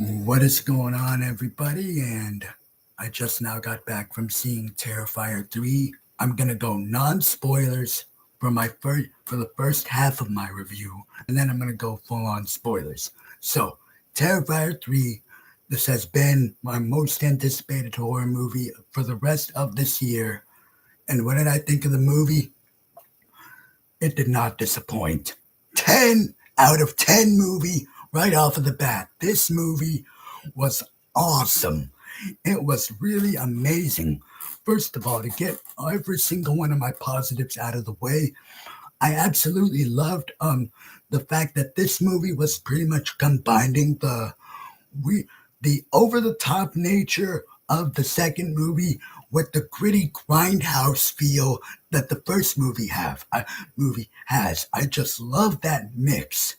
What is going on, everybody? And I just now got back from seeing Terrifier 3. I'm gonna go non-spoilers for the first half of my review, and then I'm gonna go full-on spoilers. So, Terrifier 3, this has been my most anticipated horror movie for the rest of this year. And what did I think of the movie? It did not disappoint. 10 out of 10 movie right off of the bat. This movie was awesome. It was really amazing. First of all, to get every single one of my positives out of the way, I absolutely loved the fact that this movie was pretty much combining we the over the top nature of the second movie with the gritty grindhouse feel that the first movie has. I just love that mix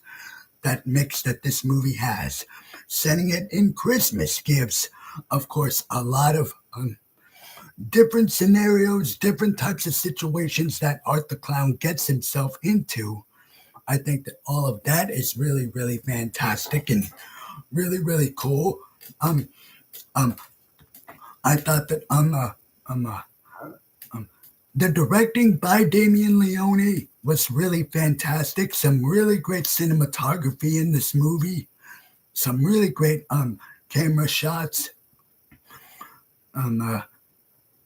that this movie has. Setting it in Christmas gives, of course, a lot of different scenarios, different types of situations that Art the Clown gets himself into. I think that all of that is really, really fantastic and really, really cool. Um, um, I thought that um, uh, the directing by Damien Leone was really fantastic. Some really great cinematography in this movie. Some really great camera shots. Um,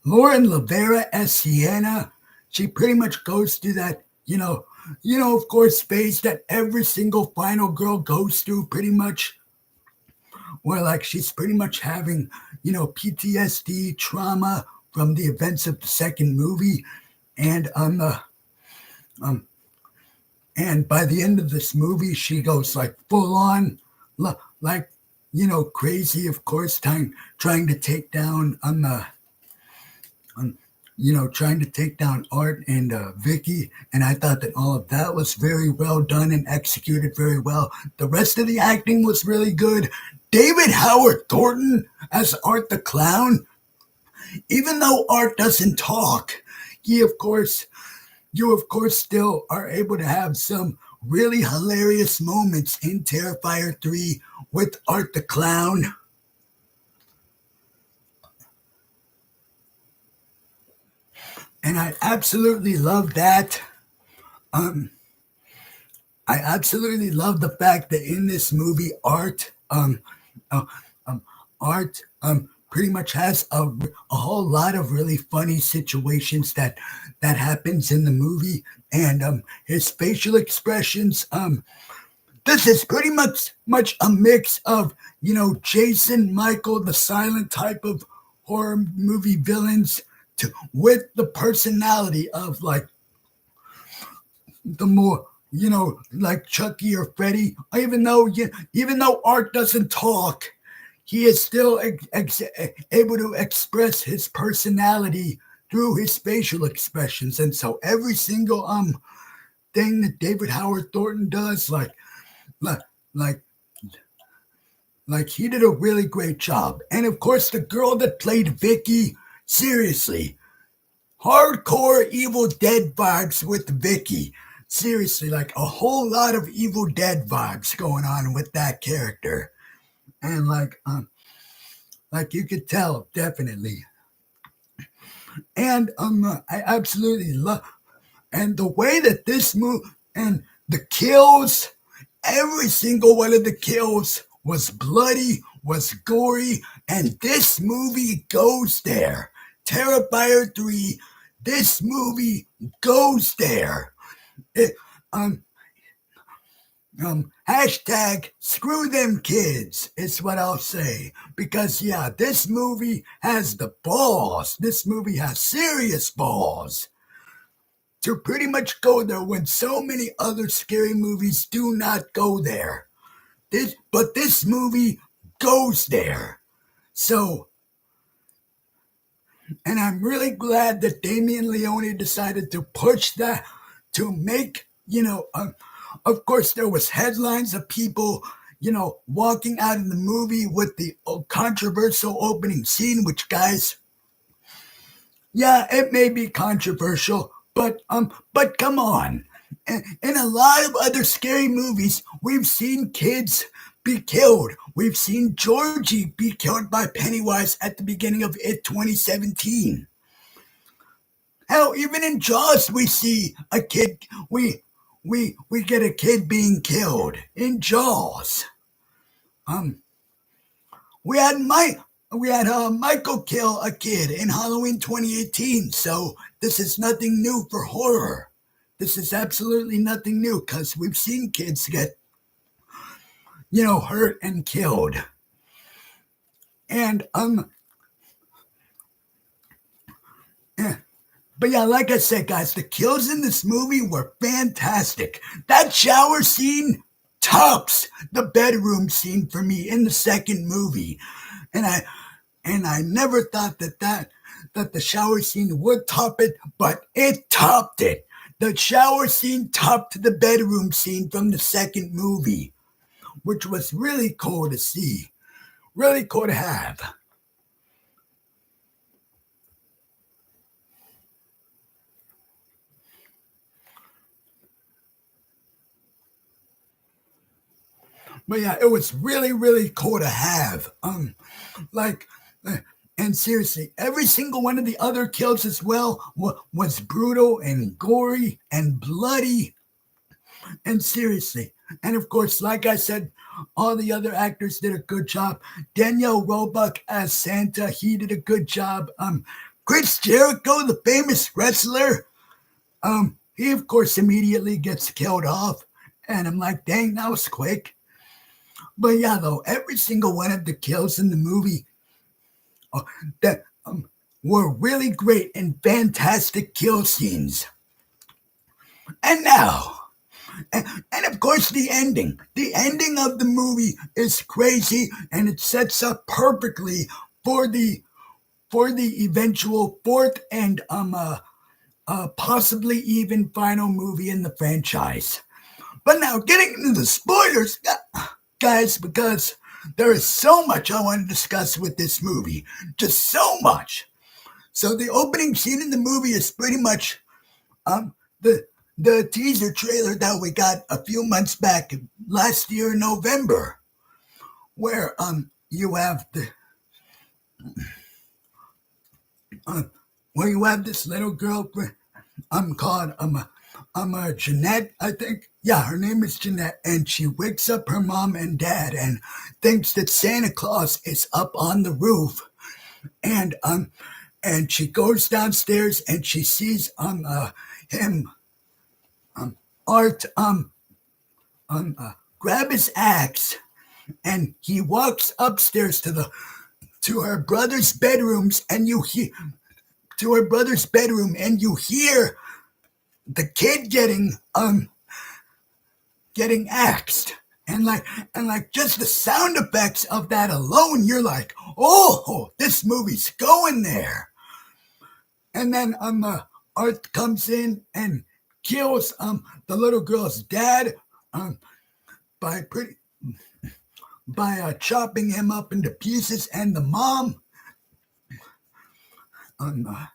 Lauren Lavera as Sienna, she pretty much goes through that, of course, phase that every single final girl goes through, pretty much, where like she's pretty much having, PTSD trauma from the events of the second movie, and um, and by the end of this movie, she goes like full on, like crazy, of course, trying to take down um, trying to take down Art and Vicky, and I thought that all of that was very well done and executed very well. The rest of the acting was really good. David Howard Thornton as Art the Clown, even though Art doesn't talk, he of course, you of course still are able to have some really hilarious moments in Terrifier 3 with Art the Clown. And I absolutely love that. Um, I absolutely love the fact that in this movie, uh, Art, pretty much has a whole lot of really funny situations that happens in the movie, and his facial expressions. This is pretty much a mix of Jason, Michael, the silent type of horror movie villains, with the personality of like the more like Chucky or Freddy. Even though Art doesn't talk, he is still able to express his personality through his facial expressions, and so every single thing that David Howard Thornton does, like like like he did a really great job. And of course, the girl that played Vicky, seriously, hardcore Evil Dead vibes with Vicky. Seriously, like a whole lot of Evil Dead vibes going on with that character, and like you could tell definitely. And I absolutely love, and the way that this move and the kills, every single one of the kills was bloody, was gory, and this movie goes there. Terrifier 3, this movie goes there. It, um, hashtag screw them kids is what I'll say. Because, yeah, this movie has the balls. This movie has serious balls to pretty much go there when so many other scary movies do not go there. But this movie goes there. So, and I'm really glad that Damien Leone decided to push that, to make, of course, there was headlines of people, walking out of the movie with the controversial opening scene, which, guys, yeah, it may be controversial, but come on. In a lot of other scary movies, we've seen kids be killed. We've seen Georgie be killed by Pennywise at the beginning of It 2017. Hell, even in Jaws, we see a kid. We get a kid being killed in Jaws. Um, we had Michael kill a kid in Halloween 2018. So this is nothing new for horror. This is absolutely nothing new because we've seen kids get hurt and killed. And eh, but yeah, like I said, guys, the kills in this movie were fantastic. That shower scene tops the bedroom scene for me in the second movie, and I never thought that the shower scene would top it, but it topped it. The shower scene topped the bedroom scene from the second movie, which was really cool to see, really cool to have. But yeah, it was really, really cool to have. Like, uh, and seriously, every single one of the other kills as well was brutal and gory and bloody. And seriously, and of course, like I said, all the other actors did a good job. Danielle Roebuck as Santa, he did a good job. Chris Jericho, the famous wrestler, he of course immediately gets killed off, and I'm like, dang, that was quick. But yeah, though, every single one of the kills in the movie uh, that were really great and fantastic kill scenes. And now, and of course, the ending. The ending of the movie is crazy, and it sets up perfectly for the eventual fourth and possibly even final movie in the franchise. But now, getting into the spoilers, guys, because there is so much I want to discuss with this movie. Just so much. So the opening scene in the movie is pretty much the teaser trailer that we got a few months back last year in November, where you have the where you have this little girl called Jeanette, I think. Yeah, her name is Jeanette, and she wakes up her mom and dad and thinks that Santa Claus is up on the roof, and she goes downstairs and she sees him Art grab his axe, and he walks upstairs to her brother's bedrooms, and you hear to her brother's bedroom, and you hear the kid getting axed. And like just the sound effects of that alone, you're like, oh, this movie's going there. And then Art comes in and kills the little girl's dad um by pretty by chopping him up into pieces, um, uh,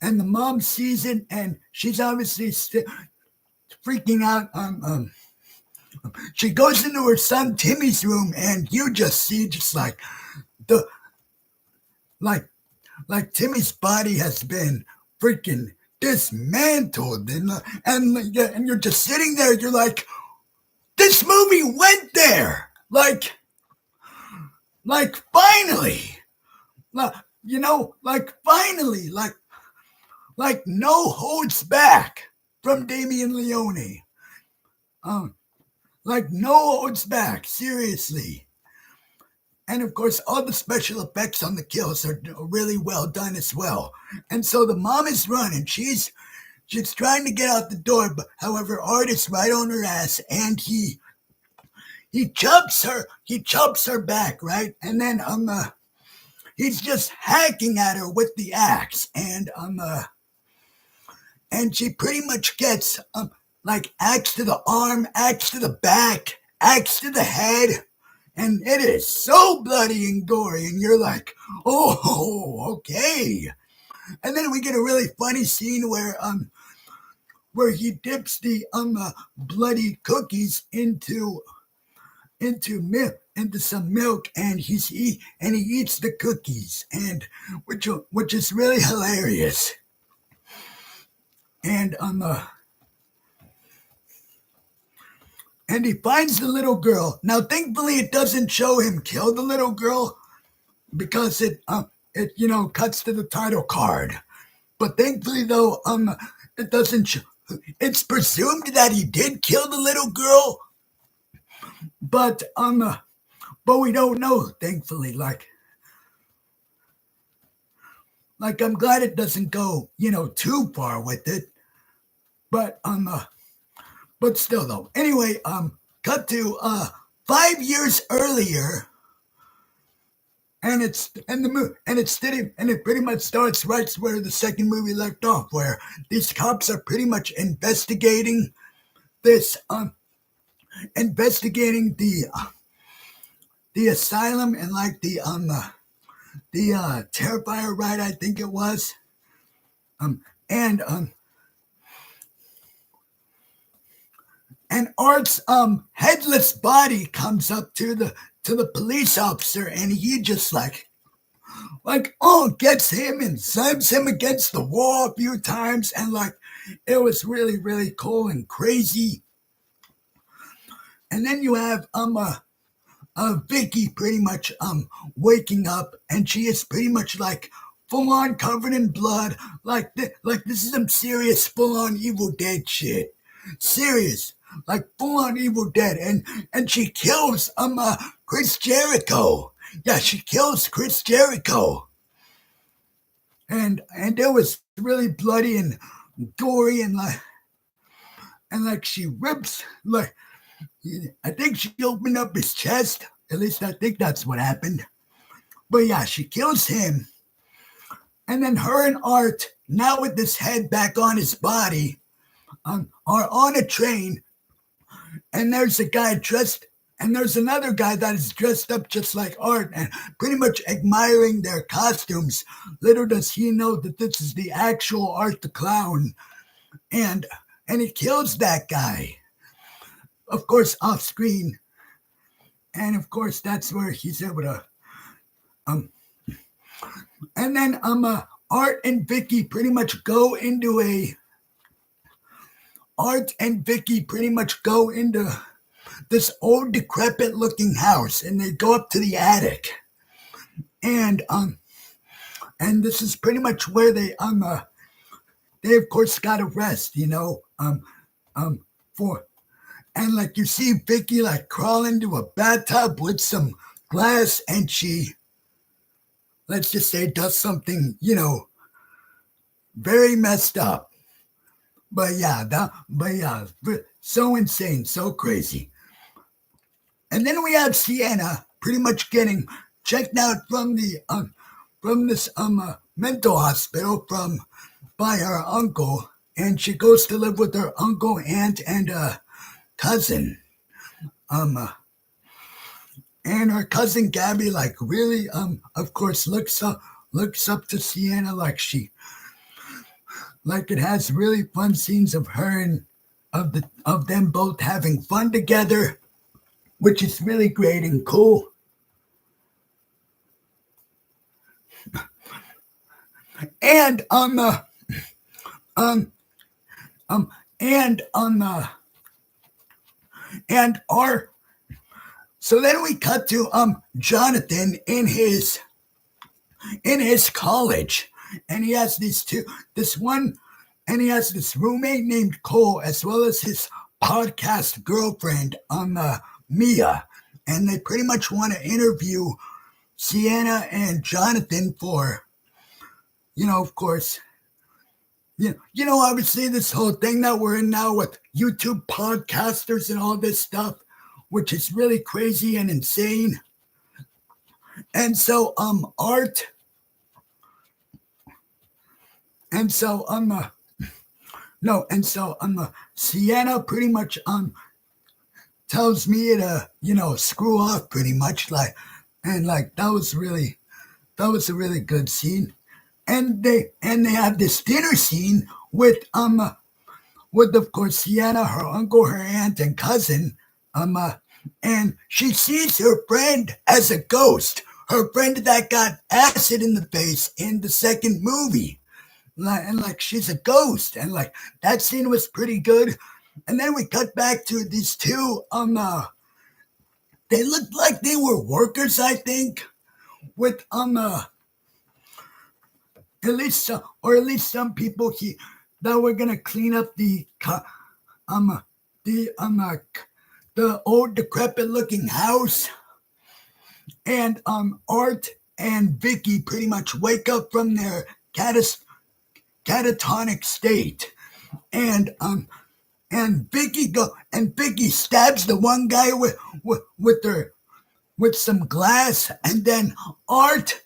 and the mom sees it, and she's obviously freaking out. She goes into her son Timmy's room, and you just see just the like Timmy's body has been freaking dismantled, and you're just sitting there. You're like, this movie went there, finally, finally, no holds back from Damien Leone. Um, no holds back, seriously. And of course, all the special effects on the kills are really well done as well. And so the mom is running. She's trying to get out the door, but however, Art is right on her ass, and he chops her back, right? And then he's just hacking at her with the axe, and she pretty much gets axe to the arm, axe to the back, axe to the head, and it is so bloody and gory, and you're like, oh, okay. And then we get a really funny scene where he dips the bloody cookies into some milk, and he eats the cookies, and which is really hilarious. And and he finds the little girl. Now, thankfully, it doesn't show him kill the little girl because it cuts to the title card. But thankfully, though, it doesn't show. It's presumed that he did kill the little girl, but we don't know. Thankfully, like I'm glad it doesn't go too far with it. But but still though. Anyway, cut to 5 years earlier, and it pretty much starts right where the second movie left off, where these cops are pretty much investigating this investigating the asylum, and like the Terrifier ride, I think it was. And Art's headless body comes up to the police officer, and he just like gets him and slams him against the wall a few times, and like it was really, really cool and crazy. And then you have Vicky pretty much waking up, and she is pretty much like full on covered in blood, like this is some serious full on Evil Dead shit. Serious, like full on Evil Dead, and she kills Chris Jericho. Yeah, she kills Chris Jericho. And it was really bloody and gory, and like she rips, like I think she opened up his chest. At least I think that's what happened. But yeah, she kills him. And then her and Art, now with this head back on his body, are on a train. And there's a guy and there's another guy that is dressed up just like Art and pretty much admiring their costumes. Little does he know that this is the actual Art the Clown. And he kills that guy. Of course, off screen. And of course, that's where he's able to and then Art and Vicky pretty much go into this old decrepit looking house, and they go up to the attic. And this is pretty much where they of course got to rest, for. And like you see Vicky like crawl into a bathtub with some glass, and she, let's just say, does something, very messed up. But yeah, so insane, so crazy. And then we have Sienna pretty much getting checked out from this mental hospital by her uncle, and she goes to live with her uncle, aunt, and cousin. And her cousin Gabby like really of course looks up to Sienna, like it has really fun scenes of her and of them both having fun together, which is really great and cool. And so then we cut to Jonathan in his college, and he has this roommate named Cole, as well as his podcast girlfriend Mia, and they pretty much want to interview Sienna and Jonathan for, of course, obviously this whole thing that we're in now with YouTube podcasters and all this stuff, which is really crazy and insane. And so Sienna pretty much tells me to screw off, pretty much, that was a really good scene. And they have this dinner scene with of course Sienna, her uncle, her aunt, and cousin and she sees her friend as a ghost. Her friend that got acid in the face in the second movie. And like she's a ghost. And like that scene was pretty good. And then we cut back to these two they looked like they were workers, I think, with at least or at least some people that were gonna clean up um the the old decrepit looking house. And Art and Vicky pretty much wake up from their catatonic state. And Vicky stabs the one guy with some glass. And then Art,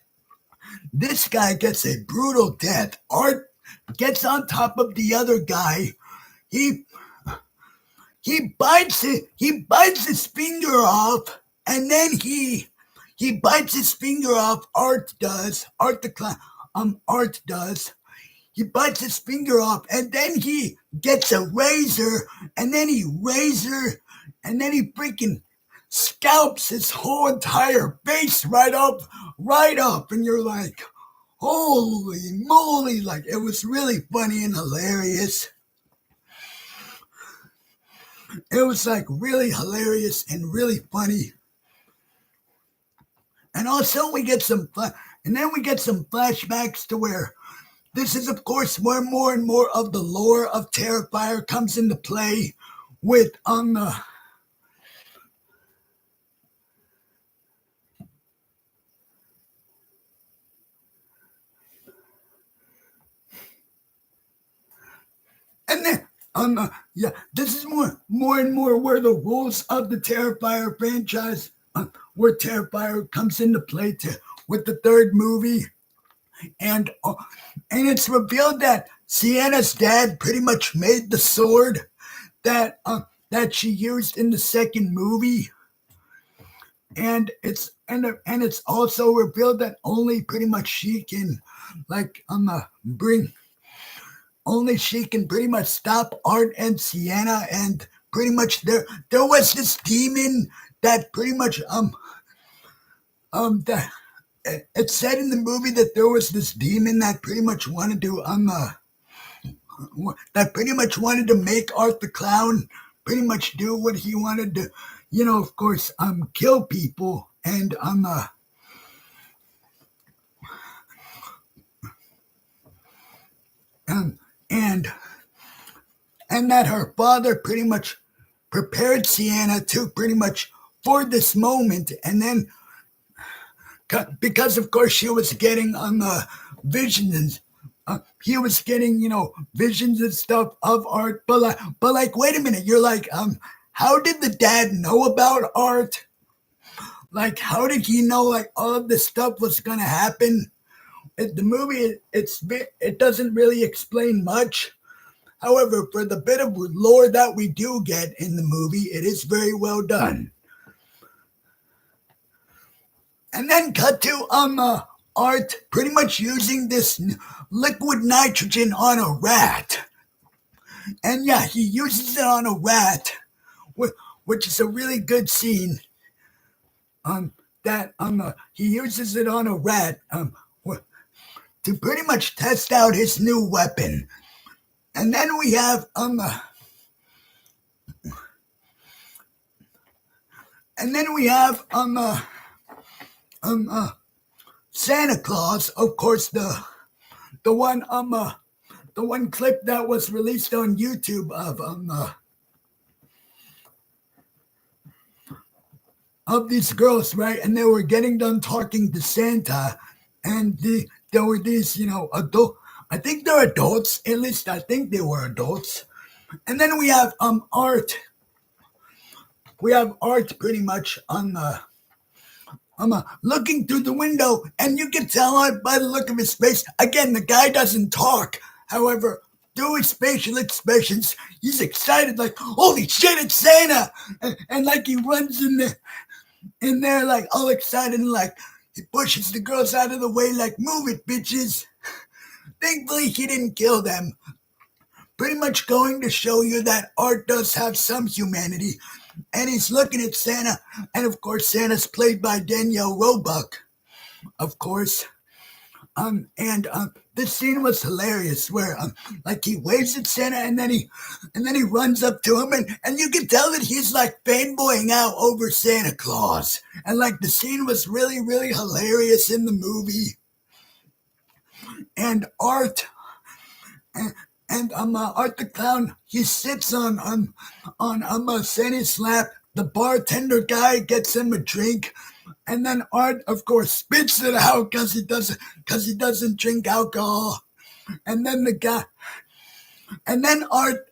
this guy gets a brutal death. Art gets on top of the other guy. He he bites his finger off, and then he bites his finger off. Art does. He bites his finger off, and then he gets a razor, and then he freaking scalps his whole entire face right up, and you're like, holy moly! Like, it was really funny and hilarious. It was like really hilarious and really funny. And also we get some and then we get some flashbacks to where this is, of course, where more and more of the lore of Terrifier comes into play with and then yeah, this is more and more where the rules of the Terrifier franchise, where Terrifier comes into play with the third movie. And it's revealed that Sienna's dad pretty much made the sword that she used in the second movie. And it's also revealed that only pretty much she can like bring only she can pretty much stop Art and Sienna. And pretty much there was this demon that pretty much that it said in the movie that there was this demon that pretty much wanted to make Art the Clown pretty much do what he wanted to, of course, kill people. And and that her father pretty much prepared Sienna to pretty much for this moment. And then because of course she was getting visions. He was getting, visions and stuff of Art, but like, wait a minute, you're like, how did the dad know about Art? Like, how did he know like all of this stuff was gonna happen? The movie, it doesn't really explain much. However, for the bit of lore that we do get in the movie, it is very well done. And then cut to Art pretty much using this liquid nitrogen on a rat. And yeah, he uses it on a rat, which is a really good scene. That he uses it on a rat to pretty much test out his new weapon. And then we have Santa Claus, of course, the one the one clip that was released on YouTube of these girls, right? And they were getting done talking to Santa, and there were these, adult. I think they're adults. At least I think they were adults. And then we have Art. We have Art pretty much on the looking through the window, and you can tell by the look of his face. Again, the guy doesn't talk. However, through his facial expressions, he's excited, like, holy shit, it's Santa! And like he runs in there like all excited, and like he pushes the girls out of the way, like, move it, bitches. Thankfully, he didn't kill them. Pretty much going to show you that Art does have some humanity. and he's looking at Santa, and of course Santa's played by Danielle Roebuck, of course. This scene was hilarious where like he waves at Santa and then he runs up to him and you can tell that he's like fanboying out over Santa Claus. And like the scene was really, really hilarious in the movie. And Art the Clown, he sits on Santa's lap. The bartender guy gets him a drink, and then Art, of course, spits it out because he doesn't drink alcohol. And then the guy, and then Art,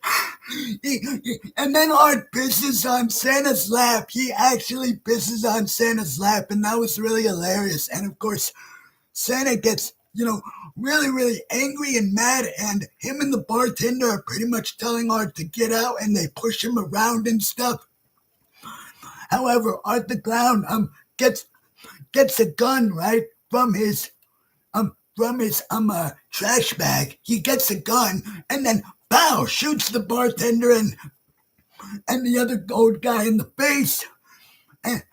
and then Art pisses on Santa's lap. He actually pisses on Santa's lap, and that was really hilarious. And of course, Santa gets, really, really angry and mad, and him and the bartender are pretty much telling Art to get out, and they push him around and stuff. However, Art the Clown gets a gun right from his trash bag. He gets a gun and then pow shoots the bartender and the other old guy in the face. And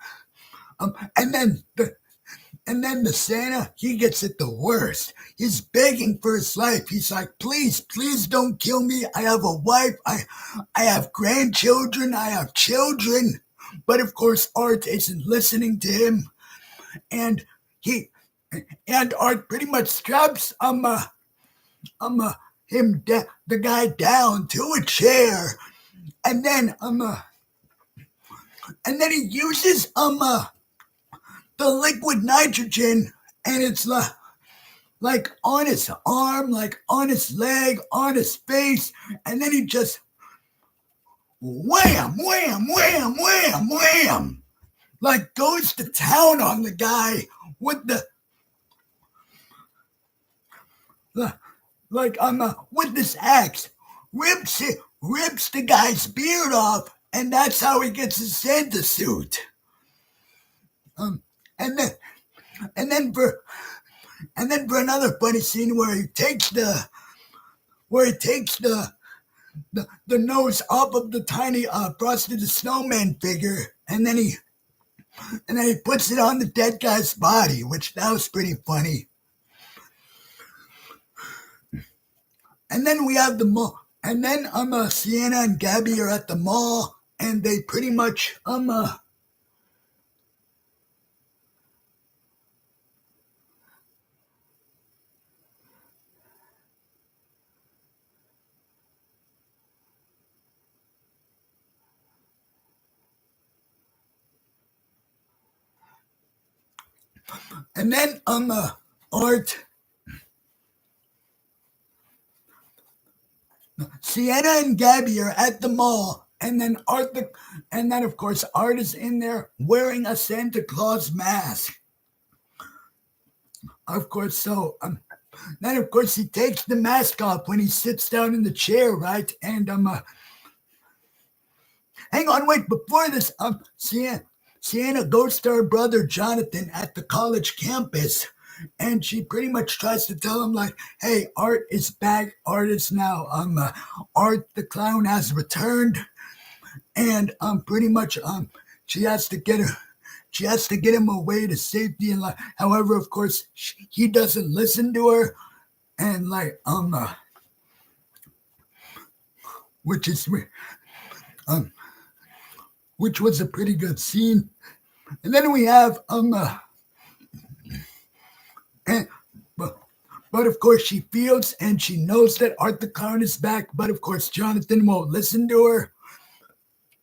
then the Santa, he gets it the worst. He's begging for his life. He's like, please, please don't kill me. I have a wife. I have grandchildren. I have children. But of course, Art isn't listening to him. And Art pretty much straps the guy down to a chair. And then he uses the liquid nitrogen, and it's like on his arm, like on his leg, on his face, and then he just wham, wham, wham, wham, wham, like goes to town on the guy with with this axe, rips the guy's beard off, and that's how he gets his Santa suit. And then for another funny scene where he takes the nose off of the tiny Frosty the Snowman figure, and then he puts it on the dead guy's body, which that was pretty funny. And then we have the mall, and then Sienna and Gabby are at the mall, and they pretty much and then Art, Sienna and Gabby are at the mall, and then of course Art is in there wearing a Santa Claus mask. Of course, so then of course he takes the mask off when he sits down in the chair, right? And hang on, wait, before this, Sienna goes to her brother Jonathan at the college campus, and she pretty much tries to tell him like, hey, Art is back. Art is now Art the Clown has returned, and pretty much she has to get him away to safety and like. However, of course, he doesn't listen to her, and like which was a pretty good scene. And then we have but of course she feels and she knows that Art the Clown is back, but of course Jonathan won't listen to her.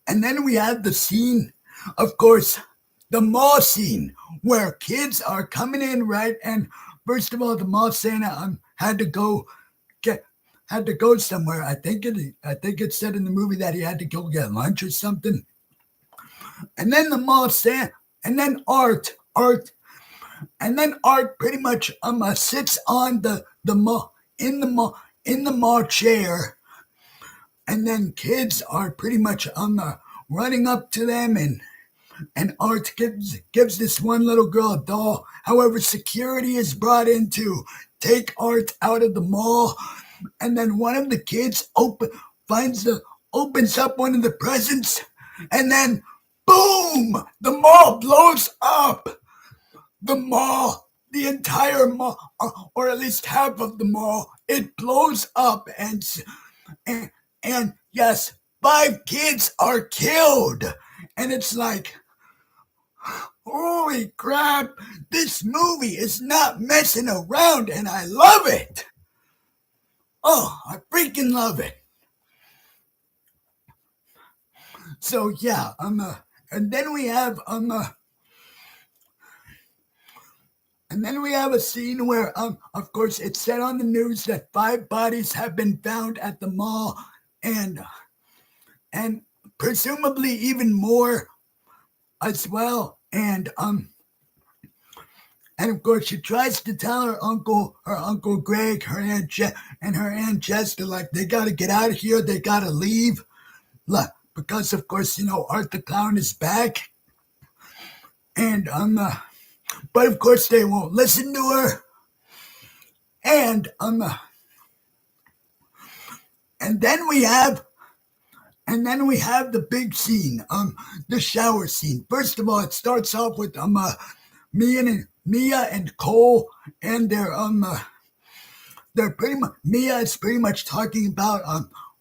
And then we have the scene, of course, the mall scene where kids are coming in, right? And first of all, the mall Santa had to go somewhere. I think it said in the movie that he had to go get lunch or something. And then the mall Santa, and then Art pretty much sits on the mall in the mall chair, and then kids are pretty much running up to them, and Art gives this one little girl a doll. However, security is brought in to take Art out of the mall, and then one of the kids opens up one of the presents, and then boom, the mall blows up. The mall, the entire mall, or at least half of the mall, it blows up, and, and yes, 5 kids are killed, and it's like, holy crap, this movie is not messing around, and I love it. Oh, I freaking love it. So yeah, and then we have and then we have a scene where of course it's said on the news that 5 bodies have been found at the mall, and and presumably even more as well. And of course, she tries to tell her uncle Greg, and her aunt Jessica, like they got to get out of here, they got to leave, like, because of course Art the Clown is back, and but of course they won't listen to her, and and then we have the big scene, the shower scene. First of all, it starts off with Mia and Cole, and they're pretty much, Mia is pretty much talking about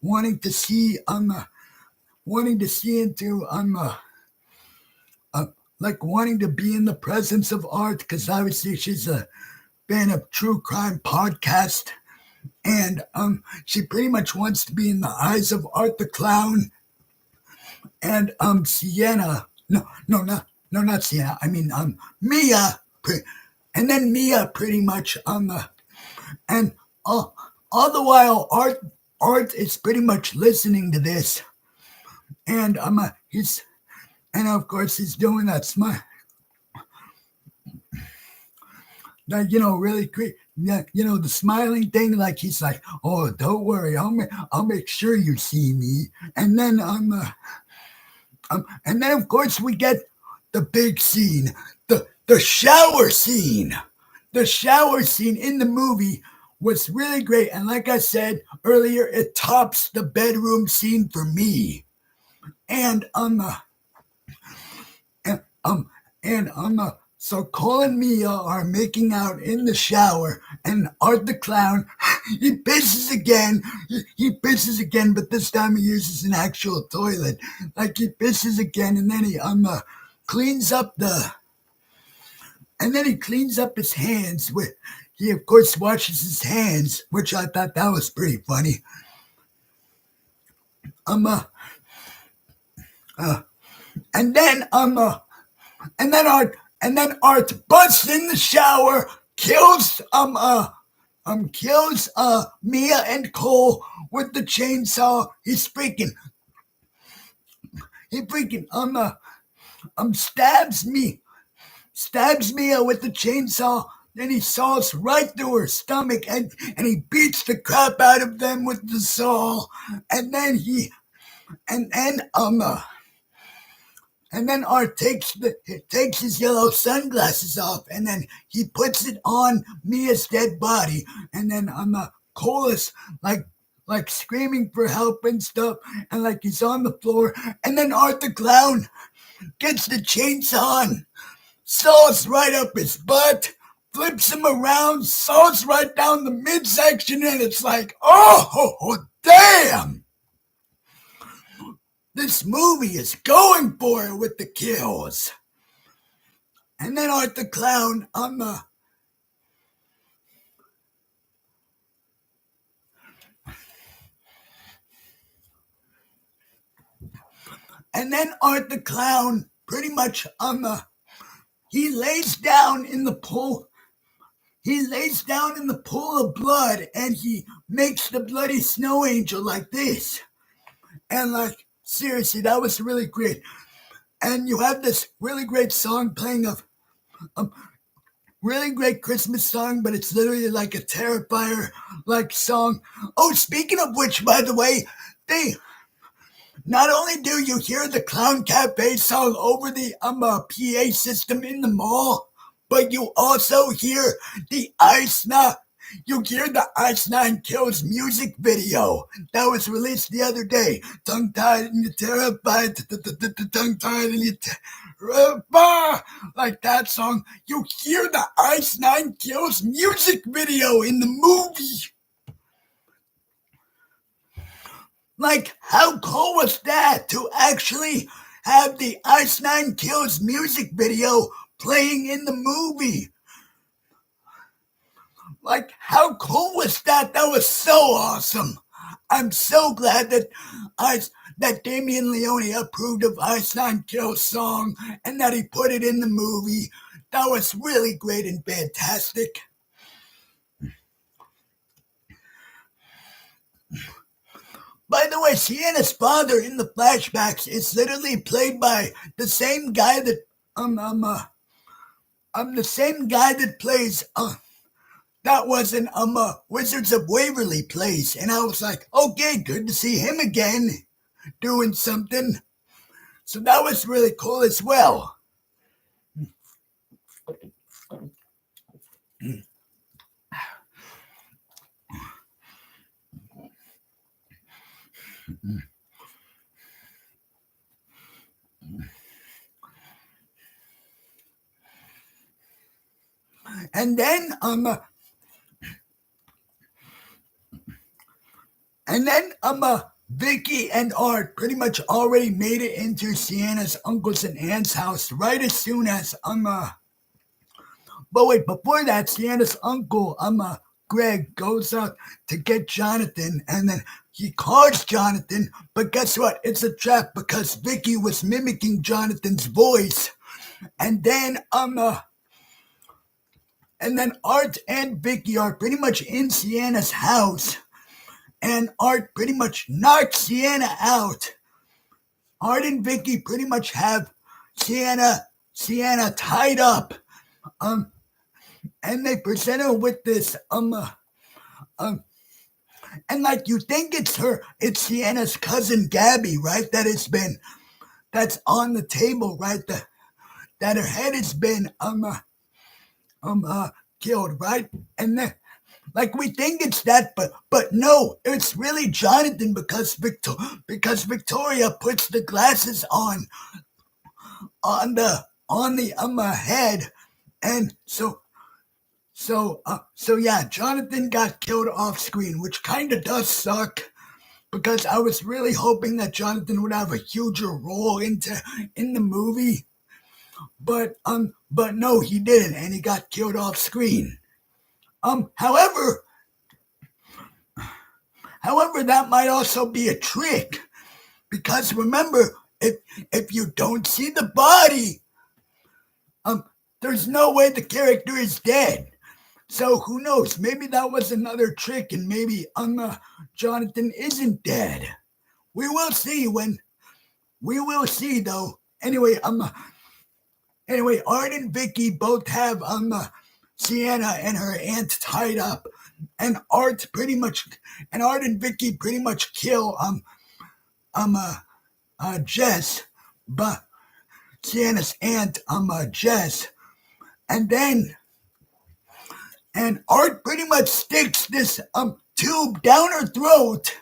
wanting to see into like wanting to be in the presence of art, because obviously she's a fan of true crime podcast, and she pretty much wants to be in the eyes of Art the Clown, and Sienna, not Sienna, I mean Mia, and then Mia pretty much and all the while Art is pretty much listening to this, and he's, and of course he's doing that smile, that really great. Yeah, the smiling thing, like he's like, "Oh, don't worry, I'll make sure you see me." And then and then of course we get the big scene, the shower scene. The shower scene in the movie was really great, and like I said earlier, it tops the bedroom scene for me. And so Cole and Mia are making out in the shower, and Art the Clown, he pisses again. He pisses again, but this time he uses an actual toilet. Like he pisses again, and then he cleans up his hands with. He of course washes his hands, which I thought that was pretty funny. And then Art busts in the shower, kills Mia and Cole with the chainsaw. He freaking stabs Mia with the chainsaw. Then he saws right through her stomach, and he beats the crap out of them with the saw. And then and then Art takes his yellow sunglasses off, and then he puts it on Mia's dead body. And then Cole is like screaming for help and stuff, and like he's on the floor. And then Art the Clown gets the chainsaw and saws right up his butt, flips him around, saws right down the midsection, and it's like, oh damn! This movie is going for it with the kills. And then Art the Clown, and then Art the Clown pretty much he lays down in the pool. He lays down in the pool of blood, and he makes the bloody snow angel like this. And like, seriously, that was really great. And you have this really great song playing of really great Christmas song, but it's literally like a Terrifier like song. Oh, speaking of which, by the way, not only do you hear the Clown Cafe song over the PA system in the mall, but you also hear the I Smell You hear the Ice Nine Kills music video that was released the other day. Tongue tied and you're terrified. Tongue tied and you're terrified. Like that song. You hear the Ice Nine Kills music video in the movie. Like, how cool was that to actually have the Ice Nine Kills music video playing in the movie? Like, how cool was that? That was so awesome. I'm so glad that Damien Leone approved of Ice Nine Kills song and that he put it in the movie. That was really great and fantastic. By the way, Sienna's father in the flashbacks is literally played by the same guy that the same guy that plays that was in Wizards of Waverly Place, and I was like, okay, good to see him again doing something. So that was really cool as well. And then Vicky and Art pretty much already made it into Sienna's uncle's and aunt's house right as soon as but wait, before that, Sienna's uncle Greg goes out to get Jonathan, and then he calls Jonathan, but guess what? It's a trap because Vicky was mimicking Jonathan's voice. And then Art and Vicky are pretty much in Sienna's house. And Art pretty much knocks Sienna out. Art and Vicky pretty much have Sienna tied up. And they present her with this and like you think it's Sienna's cousin Gabby, right? That's on the table, right? That her head has been killed, right? And then like we think it's that, but no, it's really Jonathan because Victoria puts the glasses on the head, and so yeah, Jonathan got killed off screen, which kind of does suck because I was really hoping that Jonathan would have a huger role in the movie, but no, he didn't, and he got killed off screen. However, that might also be a trick because remember, if you don't see the body, there's no way the character is dead. So who knows? Maybe that was another trick, and maybe Jonathan isn't dead. We will see though. Anyway, Art and Vicky both have Sienna and her aunt tied up, and Art and Vicky pretty much kill Jess, but Sienna's aunt Jess, and Art pretty much sticks this tube down her throat,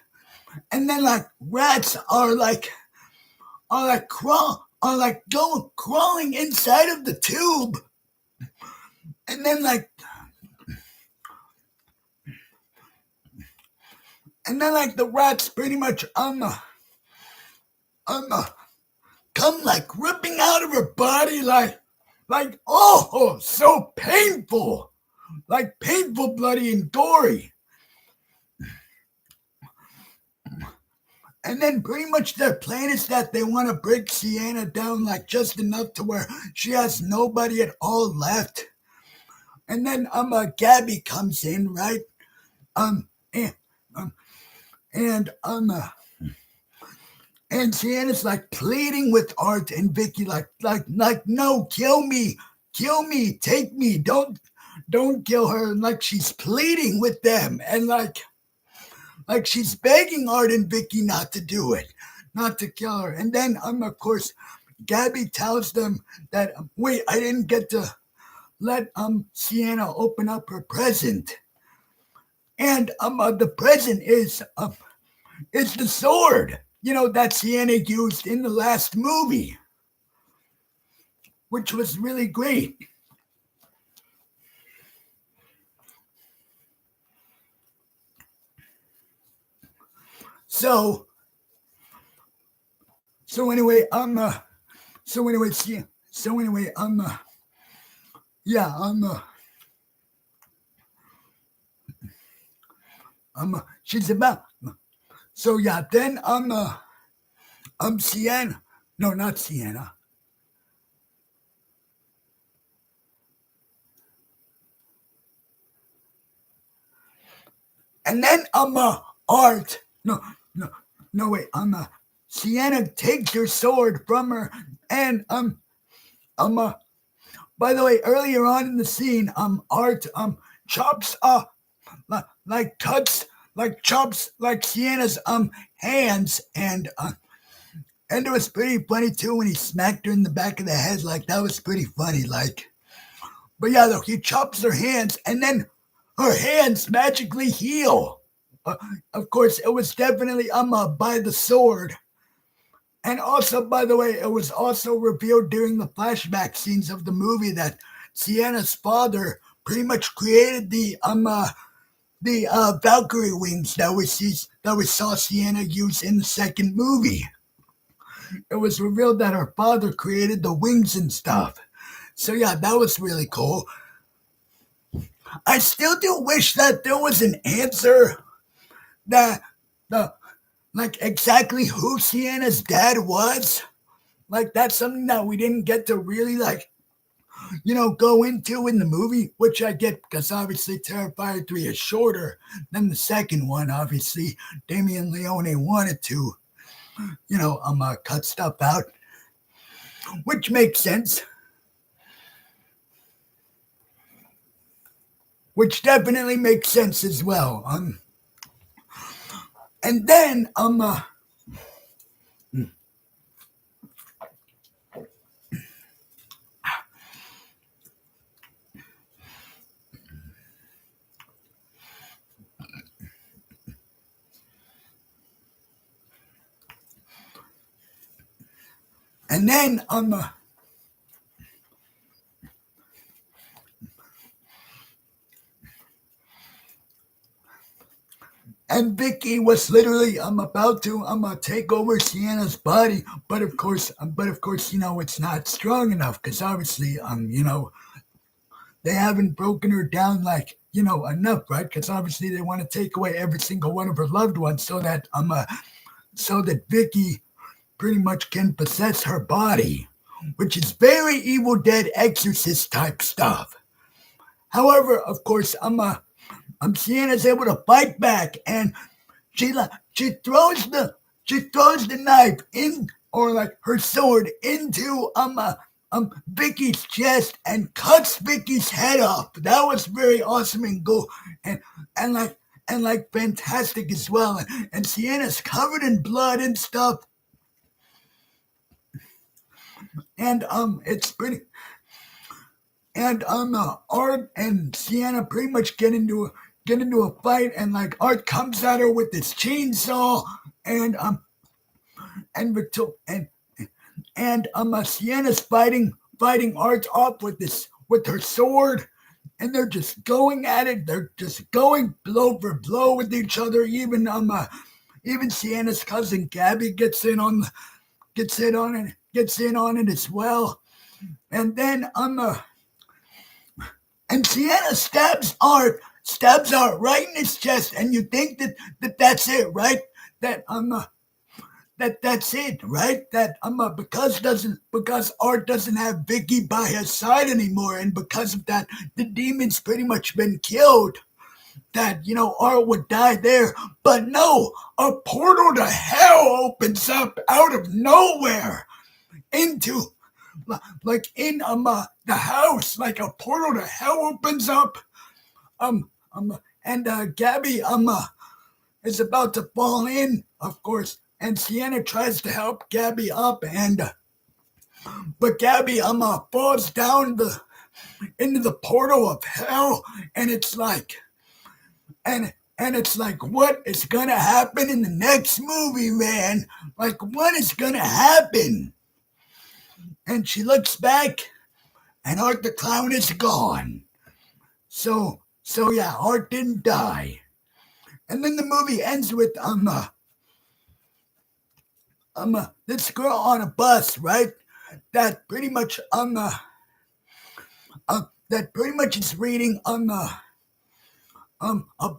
and then like rats are crawling inside of the tube, and then the rats pretty much come like ripping out of her body like oh, so painful, like painful, bloody and gory. And then pretty much their plan is that they want to break Sienna down like just enough to where she has nobody at all left. And then Gabby comes in, right? And Sienna's like pleading with Art and Vicky, like no, kill me, take me, don't kill her. And like she's pleading with them, and like she's begging Art and Vicky not to do it, not to kill her. And then of course Gabby tells them that wait, I didn't get to let Sienna open up her present. And the present is the sword, that Sienna used in the last movie, which was really great. So, so anyway, so anyway, see, so anyway, yeah, she's about. So yeah, then Sienna. No, not Sienna. And then Art. No, no, no, wait, Sienna takes her sword from her, and by the way, earlier on in the scene, Art chops like cuts like chops like Sienna's hands, and it was pretty funny too when he smacked her in the back of the head. Like that was pretty funny. Like, but yeah, though he chops her hands, and then her hands magically heal. Uh, of course, it was definitely by the sword. And also, by the way, it was also revealed during the flashback scenes of the movie that Sienna's father pretty much created the Valkyrie wings that we saw Sienna use in the second movie. It was revealed that her father created the wings and stuff. So yeah, that was really cool. I still do wish that there was an answer that the like exactly who Sienna's dad was. Like that's something that we didn't get to really go into in the movie, which I get because obviously Terrifier 3 is shorter than the second one. Obviously, Damien Leone wanted to, cut stuff out, which makes sense. Which definitely makes sense as well. And then and then and Vicky was literally about to take over Sienna's body, but of course it's not strong enough because obviously they haven't broken her down like enough, right? Because obviously they want to take away every single one of her loved ones so that Vicky pretty much can possess her body, which is very Evil Dead Exorcist type stuff. However, of course, Sienna's able to fight back, and she throws the knife in, or like her sword into Vicky's chest and cuts Vicky's head off. That was very awesome and cool, and and like and fantastic as well. And Sienna's covered in blood and stuff, and it's pretty. And Art and Sienna pretty much get into a fight, and like Art comes at her with this chainsaw, and and Victor and Sienna's fighting Art off with her sword, and they're just going at it. They're just going blow for blow with each other. Even Sienna's cousin Gabby gets in on it as well. And then and Sienna stabs Art right in his chest, and you think that's it, right? That that's it, right? That because Art doesn't have Vicky by his side anymore, and because of that, the demon's pretty much been killed. That Art would die there, but no, a portal to hell opens up out of nowhere into like in the house, like a portal to hell opens up. And Gabby is about to fall in, of course, and Sienna tries to help Gabby up, and but Gabby falls down into the portal of hell, and it's like and And it's like, what is gonna happen in the next movie, man? Like, what is gonna happen? And she looks back, and Art the Clown is gone. So yeah, Art didn't die. And then the movie ends with this girl on a bus, right? That pretty much that pretty much is reading a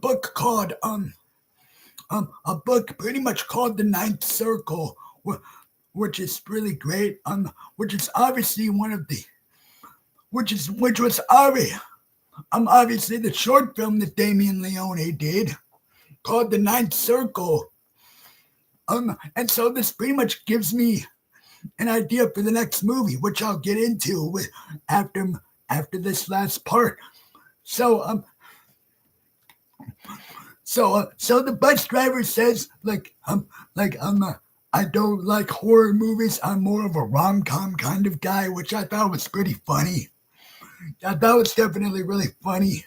book called a book pretty much called The Ninth Circle, which is really great. Which is obviously one of the which was obviously the short film that Damien Leone did called The Ninth Circle. And so this pretty much gives me an idea for the next movie, which I'll get into after this last part. So so the bus driver says I don't like horror movies. I'm more of a rom-com kind of guy, which I thought was pretty funny. I thought was definitely really funny.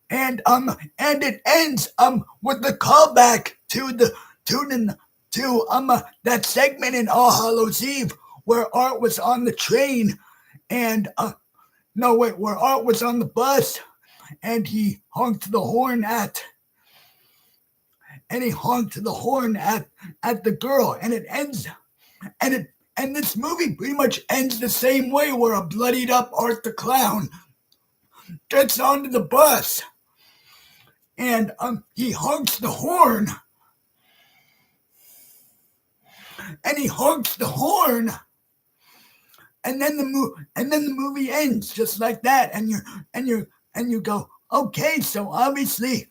And it ends with the callback to that segment in All Hallows Eve where Art was on the train and where Art was on the bus and he honked the horn at the girl, and it ends and this movie pretty much ends the same way, where a bloodied up Art the Clown gets onto the bus and he honks the horn. And he honks the horn. And then the movie ends just like that. And you go, okay, so obviously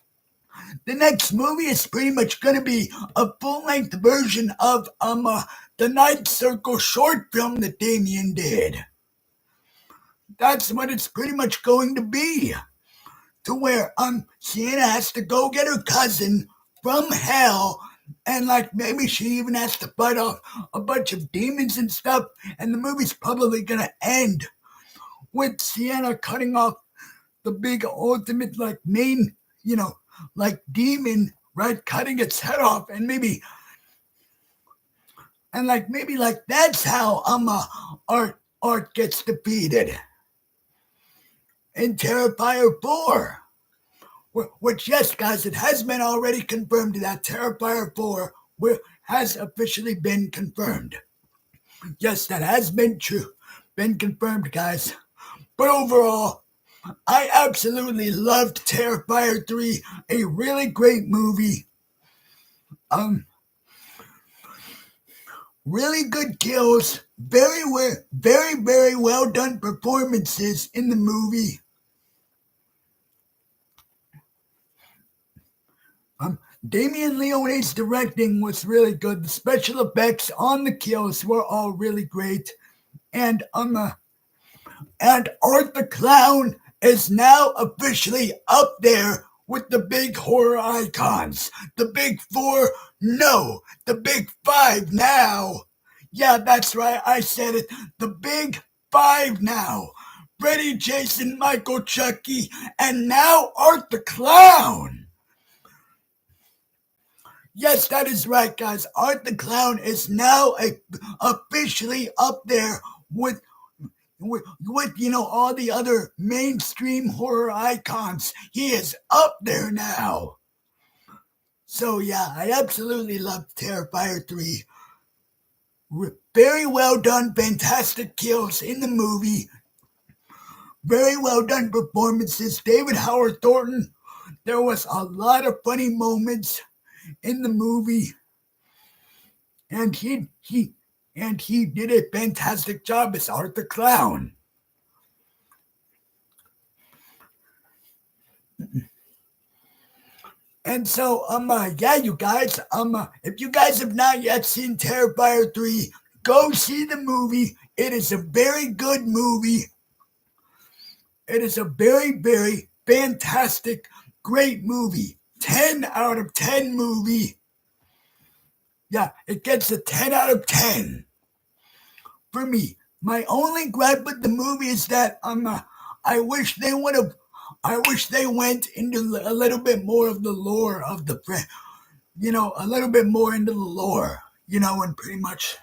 the next movie is pretty much gonna be a full-length version of the Ninth Circle short film that Damien did. That's what it's pretty much going to be. To where Sienna has to go get her cousin from hell, and like maybe she even has to fight off a bunch of demons and stuff, and the movie's probably gonna end with Sienna cutting off the big ultimate like main, like demon, right? Cutting its head off, and maybe that's how Art gets defeated in Terrifier 4. Which, yes, guys, it has been already confirmed that Terrifier 4 has officially been confirmed. Yes, that has been confirmed, guys. But overall, I absolutely loved Terrifier 3, a really great movie. Really good kills, very, very well done performances in the movie. Damien Leone's directing was really good. The special effects on the kills were all really great. And Art the Clown is now officially up there with the big horror icons. The big four? No, the big five now. Yeah, that's right, I said it. The big five now. Freddy, Jason, Michael, Chucky, and now Art the Clown. Yes, that is right, guys. Art the Clown is now officially up there with all the other mainstream horror icons. He is up there now. So yeah, I absolutely loved Terrifier 3. Very well done, fantastic kills in the movie. Very well done performances. David Howard Thornton. There was a lot of funny moments in the movie, and he did a fantastic job as Art the Clown. And so, yeah, you guys, if you guys have not yet seen Terrifier 3, go see the movie. It is a very good movie. It is a very, very fantastic, great movie. 10 out of 10 movie. Yeah, it gets a 10 out of 10 for me. My only gripe with the movie is that I wish they would have I wish they went into a little bit more of the lore of the a little bit more into the lore, and pretty much,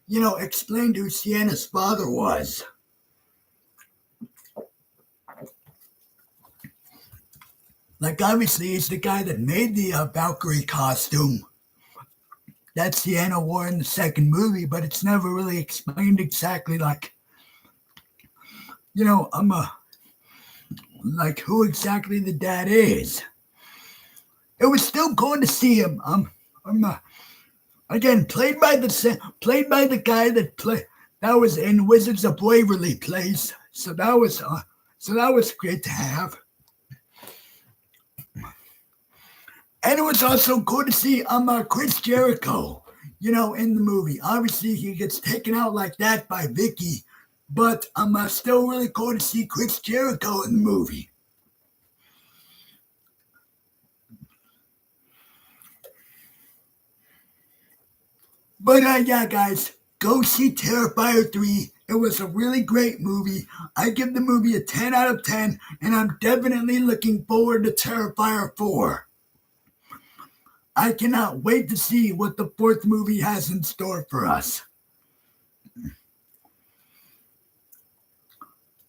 explained who Sienna's father was. Like, obviously, he's the guy that made the Valkyrie costume that Sienna wore in the second movie, but it's never really explained exactly, like, I'm like who exactly the dad is. It was still cool to see him. Again, played by the guy that was in Wizards of Waverly Place. So that was great to have. And it was also cool to see Chris Jericho, in the movie. Obviously, he gets taken out like that by Vicky, but still really cool to see Chris Jericho in the movie. But yeah, guys, go see Terrifier 3. It was a really great movie. I give the movie a 10 out of 10, and I'm definitely looking forward to Terrifier 4. I cannot wait to see what the fourth movie has in store for us.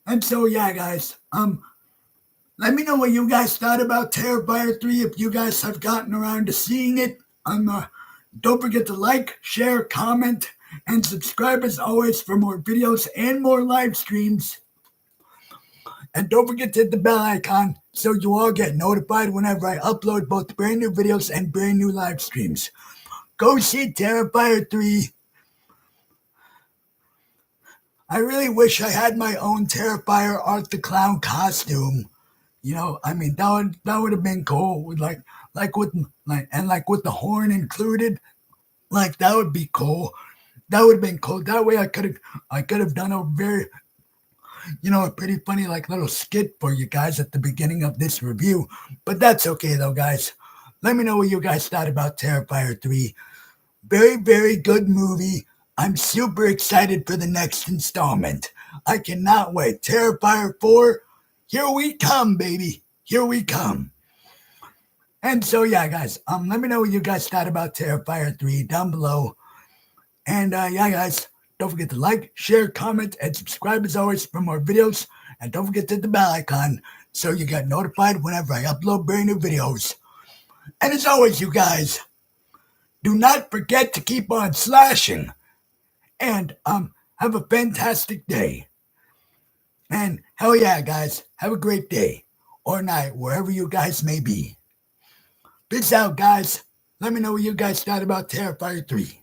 And so yeah, guys, let me know what you guys thought about Terrifier 3 if you guys have gotten around to seeing it. Don't forget to like, share, comment, and subscribe as always for more videos and more live streams. And don't forget to hit the bell icon so you all get notified whenever I upload both brand new videos and brand new live streams. Go see Terrifier 3. I really wish I had my own Terrifier Art the Clown costume. That would have been cool with like with the horn included. Like, that would be cool. That would have been cool. That way I could have done a very a pretty funny like little skit for you guys at the beginning of this review. But that's okay though, guys. Let me know what you guys thought about Terrifier 3. Very, very good movie. I'm super excited for the next installment. I cannot wait. Terrifier 4, here we come, baby. Here we come. And so yeah, guys, let me know what you guys thought about Terrifier 3 down below. And yeah, guys, don't forget to like, share, comment, and subscribe as always for more videos. And don't forget to hit the bell icon so you get notified whenever I upload brand new videos. And as always, you guys, do not forget to keep on slashing. And have a fantastic day. And hell yeah, guys, have a great day or night, wherever you guys may be. Peace out, guys. Let me know what you guys thought about Terrifier 3.